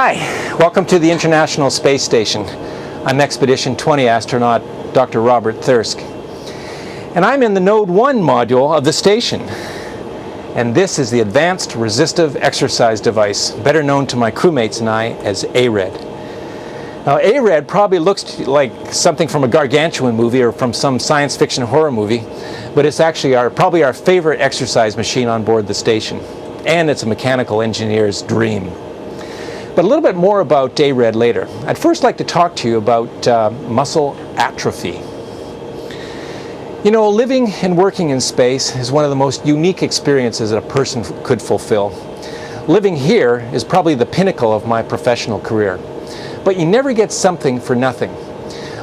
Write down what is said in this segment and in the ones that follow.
Hi, welcome to the International Space Station. I'm Expedition 20 astronaut Dr. Robert Thirsk. And I'm in the Node 1 module of the station. And this is the Advanced Resistive Exercise Device, better known to my crewmates and I as ARED. Now ARED probably looks like something from a gargantuan movie or from some science fiction horror movie, but it's actually probably our favorite exercise machine on board the station. And it's a mechanical engineer's dream. But a little bit more about ARED later. I'd first like to talk to you about muscle atrophy. You know, living and working in space is one of the most unique experiences that a person could fulfill. Living here is probably the pinnacle of my professional career. But you never get something for nothing.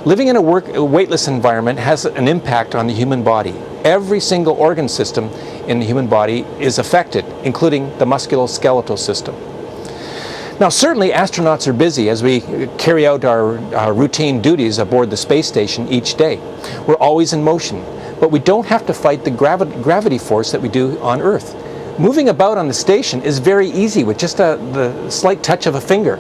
Living in a weightless environment has an impact on the human body. Every single organ system in the human body is affected, including the musculoskeletal system. Now, certainly astronauts are busy as we carry out our routine duties aboard the space station each day. We're always in motion, but we don't have to fight the gravity force that we do on Earth. Moving about on the station is very easy with just the slight touch of a finger.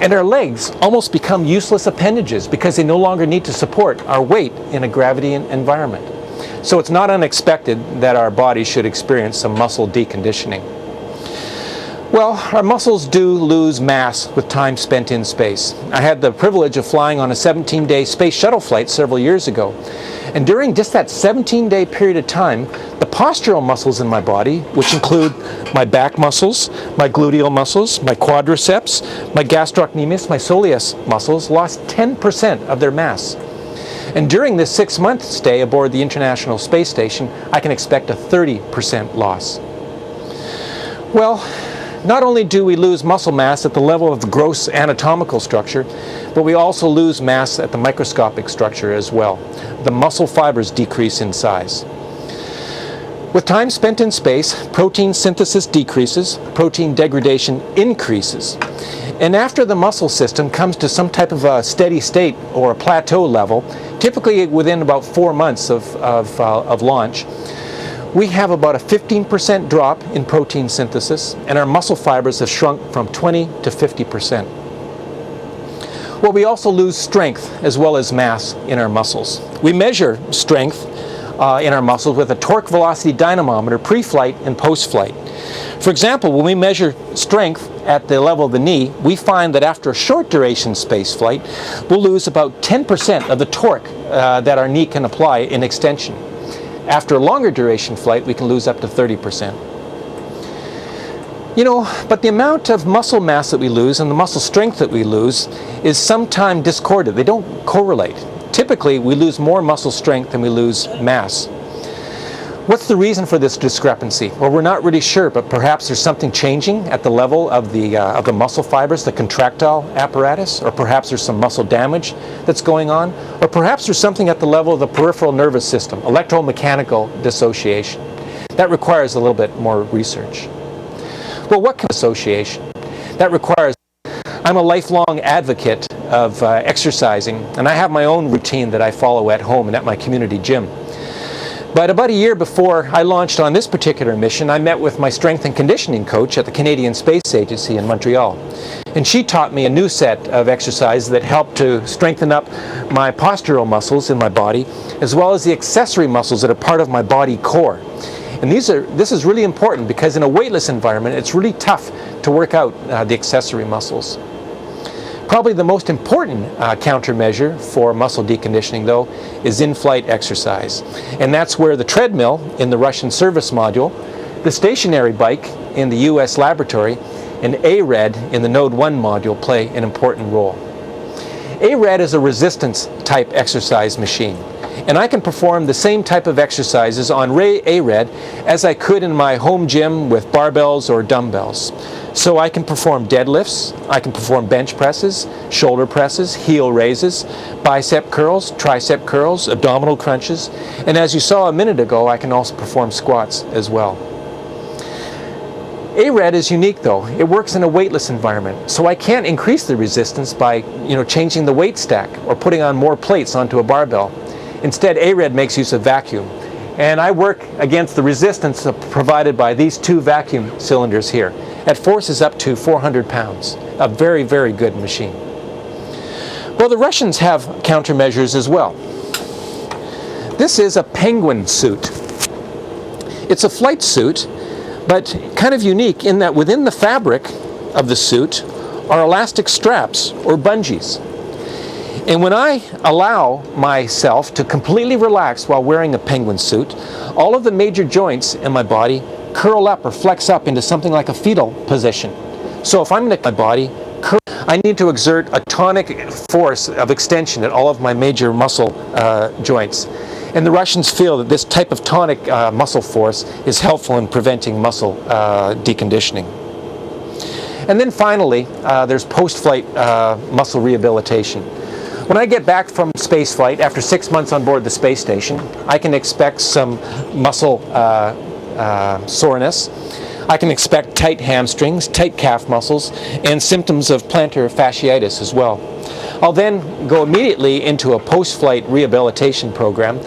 And our legs almost become useless appendages because they no longer need to support our weight in a gravity environment. So it's not unexpected that our bodies should experience some muscle deconditioning. Well, our muscles do lose mass with time spent in space. I had the privilege of flying on a 17-day space shuttle flight several years ago. And during just that 17-day period of time, the postural muscles in my body, which include my back muscles, my gluteal muscles, my quadriceps, my gastrocnemius, my soleus muscles, lost 10% of their mass. And during this 6-month stay aboard the International Space Station, I can expect a 30% loss. Well, not only do we lose muscle mass at the level of the gross anatomical structure, but we also lose mass at the microscopic structure as well. The muscle fibers decrease in size. With time spent in space, protein synthesis decreases, protein degradation increases. And after the muscle system comes to some type of a steady state or a plateau level, typically within about 4 months of launch, we have about a 15% drop in protein synthesis, and our muscle fibers have shrunk from 20 to 50%. Well, we also lose strength as well as mass in our muscles. We measure strength in our muscles with a torque velocity dynamometer pre-flight and post-flight. For example, when we measure strength at the level of the knee, we find that after a short duration space flight, we'll lose about 10% of the torque that our knee can apply in extension. After a longer duration flight, we can lose up to 30%. You know, but the amount of muscle mass that we lose and the muscle strength that we lose is sometimes discordant. They don't correlate. Typically, we lose more muscle strength than we lose mass. What's the reason for this discrepancy? Well, we're not really sure, but perhaps there's something changing at the level of the muscle fibers, the contractile apparatus, or perhaps there's some muscle damage that's going on, or perhaps there's something at the level of the peripheral nervous system, electromechanical dissociation. That requires a little bit more research. Well, what kind of dissociation? That requires, I'm a lifelong advocate of exercising, and I have my own routine that I follow at home and at my community gym. But about a year before I launched on this particular mission, I met with my strength and conditioning coach at the Canadian Space Agency in Montreal. And she taught me a new set of exercises that helped to strengthen up my postural muscles in my body, as well as the accessory muscles that are part of my body core. And this is really important because in a weightless environment, it's really tough to work out the accessory muscles. Probably the most important countermeasure for muscle deconditioning, though, is in-flight exercise. And that's where the treadmill in the Russian service module, the stationary bike in the US laboratory, and ARED in the Node 1 module play an important role. ARED is a resistance type exercise machine. And I can perform the same type of exercises on ARED as I could in my home gym with barbells or dumbbells. So I can perform deadlifts, I can perform bench presses, shoulder presses, heel raises, bicep curls, tricep curls, abdominal crunches, and as you saw a minute ago, I can also perform squats as well. ARED is unique though. It works in a weightless environment, so I can't increase the resistance by changing the weight stack or putting on more plates onto a barbell. Instead, ARED makes use of vacuum. And I work against the resistance provided by these two vacuum cylinders here at forces up to 400 pounds. A very, very good machine. Well, the Russians have countermeasures as well. This is a penguin suit. It's a flight suit, but kind of unique in that within the fabric of the suit are elastic straps or bungees. And when I allow myself to completely relax while wearing a penguin suit, all of the major joints in my body curl up or flex up into something like a fetal position. So if I'm going to my body curl, I need to exert a tonic force of extension at all of my major muscle joints. And the Russians feel that this type of tonic muscle force is helpful in preventing muscle deconditioning. And then finally, there's post-flight muscle rehabilitation. When I get back from spaceflight, after 6 months on board the space station, I can expect some muscle soreness. I can expect tight hamstrings, tight calf muscles, and symptoms of plantar fasciitis as well. I'll then go immediately into a post-flight rehabilitation program,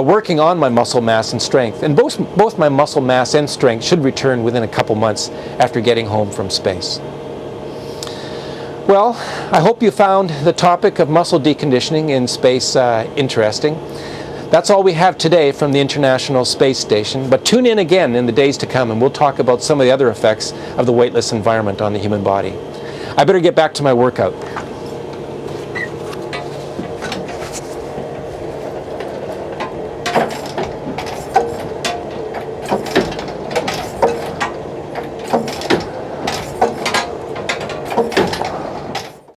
working on my muscle mass and strength. And both my muscle mass and strength should return within a couple months after getting home from space. Well, I hope you found the topic of muscle deconditioning in space interesting. That's all we have today from the International Space Station, but tune in again in the days to come and we'll talk about some of the other effects of the weightless environment on the human body. I better get back to my workout.